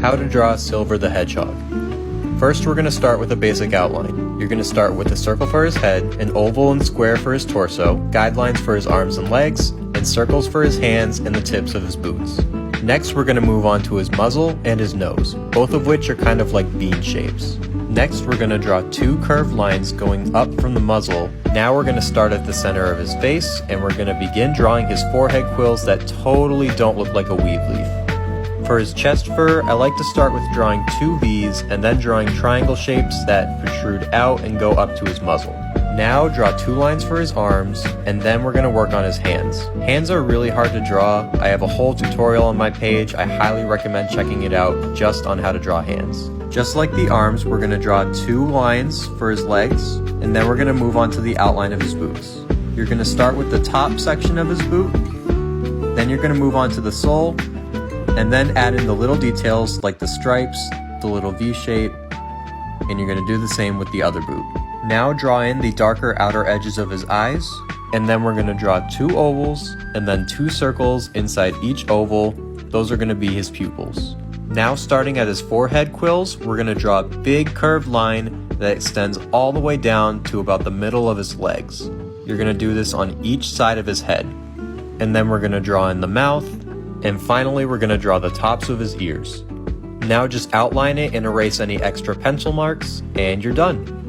How to draw Silver the Hedgehog. First, we're going to start with a basic outline. You're going to start with a circle for his head, an oval and square for his torso, guidelines for his arms and legs, and circles for his hands and the tips of his boots. Next, we're going to move on to his muzzle and his nose, both of which are kind of like bean shapes. Next, we're going to draw two curved lines going up from the muzzle. Now we're going to start at the center of his face, and we're going to begin drawing his forehead quills that totally don't look like a weave leaf. For his chest fur, I like to start with drawing two V's and then drawing triangle shapes that protrude out and go up to his muzzle. Now draw two lines for his arms, and then we're going to work on his hands. Hands are really hard to draw. I have a whole tutorial on my page. I highly recommend checking it out just on how to draw hands. Just like the arms, we're going to draw two lines for his legs, and then we're going to move on to the outline of his boots. You're going to start with the top section of his boot, then you're going to move on to the sole, and then add in the little details like the stripes, the little V shape, and you're going to do the same with the other boot. Now draw in the darker outer edges of his eyes, and then we're going to draw two ovals and then two circles inside each oval. Those are going to be his pupils. Now starting at his forehead quills, we're going to draw a big curved line that extends all the way down to about the middle of his legs. You're going to do this on each side of his head. And then we're going to draw in the mouth, and finally we're going to draw the tops of his ears. Now just outline it and erase any extra pencil marks, and you're done.